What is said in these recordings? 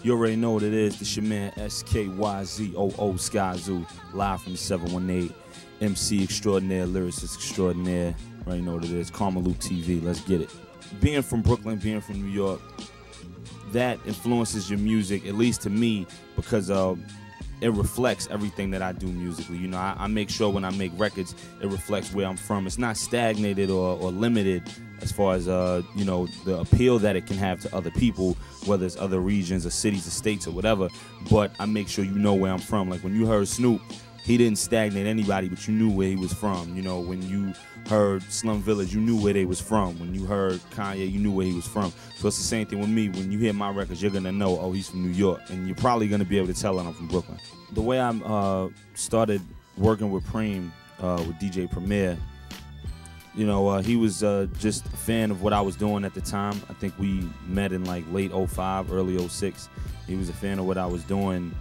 You already know what it is. This your man Skyzoo, Skyzoo, live from the 718. MC extraordinaire, lyricist extraordinaire. Already know what it is. KarmaloopTV, let's get it. Being from Brooklyn, being from New York, that influences your music, at least to me, because it reflects everything that I do musically. You know, I make sure when I make records, it reflects where I'm from. It's not stagnated or limited as far as, you know, the appeal that it can have to other people, whether it's other regions or cities or states or whatever, but I make sure you know where I'm from. Like when you heard Snoop, he didn't stagnate anybody, but you knew where he was from. You know, when you heard Slum Village, you knew where they was from. When you heard Kanye, you knew where he was from. So it's the same thing with me. When you hear my records, you're gonna know, oh, he's from New York, and you're probably gonna be able to tell that I'm from Brooklyn. The way I started working with Preem, with DJ Premier, you know, he was just a fan of what I was doing at the time. I think we met in like late 05, early 06. He was a fan of what I was doing,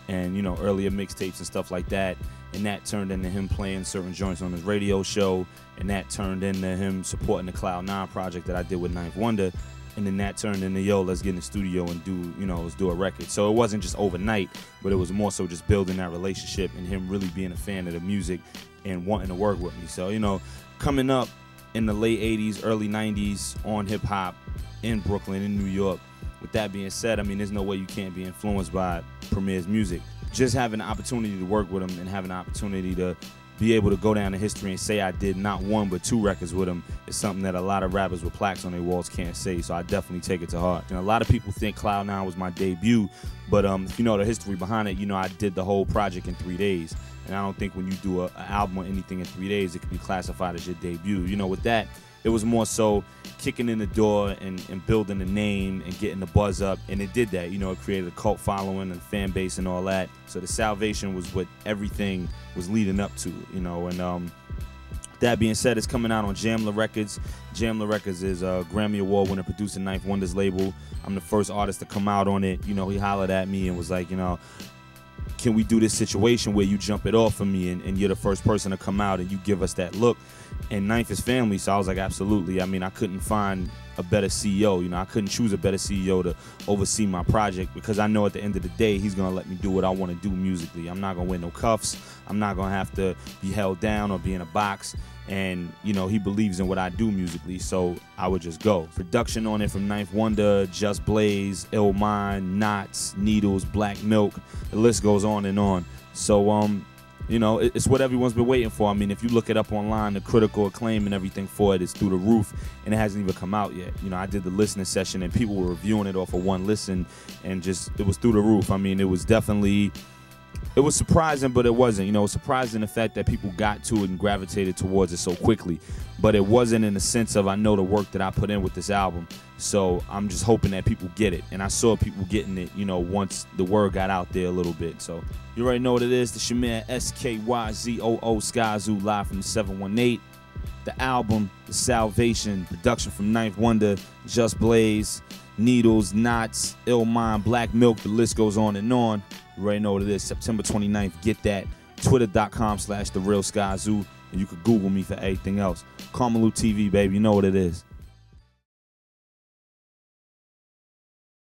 and you know, earlier mixtapes and stuff like that, and that turned into him playing certain joints on his radio show, and that turned into him supporting the Cloud 9 project that I did with Ninth Wonder, and then that turned into, yo, let's get in the studio and do, you know, let's do a record. So it wasn't just overnight, but it was more so just building that relationship and him really being a fan of the music and wanting to work with me. So, you know, coming up in the late 80s, early 90s on hip hop in Brooklyn, in New York. With that being said, I mean, there's no way you can't be influenced by Premier's music. Just having the opportunity to work with him and having the opportunity to be able to go down in history and say I did not one but 2 records with him is something that a lot of rappers with plaques on their walls can't say, so I definitely take it to heart. And a lot of people think Cloud 9 was my debut, but if you know the history behind it, you know I did the whole project in 3 days. And I don't think when you do an album or anything in 3 days, it can be classified as your debut. You know, with that, it was more so kicking in the door and building the name and getting the buzz up, and it did that. You know, it created a cult following and fan base and all that. So the Salvation was what everything was leading up to, you know. And that being said, it's coming out on Jamla Records. Jamla Records is a Grammy Award winner producer, Ninth Wonder's label. I'm the first artist to come out on it. You know, he hollered at me and was like, you know, can we do this situation where you jump it off for me and you're the first person to come out and you give us that look? And Ninth is family, so I was like, absolutely. I mean, I couldn't find a better CEO. You know, I couldn't choose a better CEO to oversee my project, because I know at the end of the day, he's going to let me do what I want to do musically. I'm not going to wear no cuffs. I'm not going to have to be held down or be in a box. And, you know, he believes in what I do musically, so I would just go. Production on it from Ninth Wonder, Just Blaze, Ill Mind, Knots, Needles, Black Milk. The list goes on and on. So, you know, it's what everyone's been waiting for. I mean, if you look it up online, the critical acclaim and everything for it is through the roof, and it hasn't even come out yet. You know, I did the listening session, and people were reviewing it off of one listen, and just, it was through the roof. I mean, it was definitely... It was surprising, but it wasn't. You know, it was surprising the fact that people got to it and gravitated towards it so quickly. But it wasn't in the sense of, I know the work that I put in with this album, so I'm just hoping that people get it. And I saw people getting it, you know, once the word got out there a little bit. So you already know what it is. This your man Skyzoo, Skyzoo, live from the 718. The album, The Salvation, production from Ninth Wonder, Just Blaze, Needles, Knots, Ill Mind, Black Milk, the list goes on and on. You already know what it is. September 29th, get that. Twitter.com/TheRealSkyzoo, and you could Google me for everything else. KarmaloopTV, baby, you know what it is.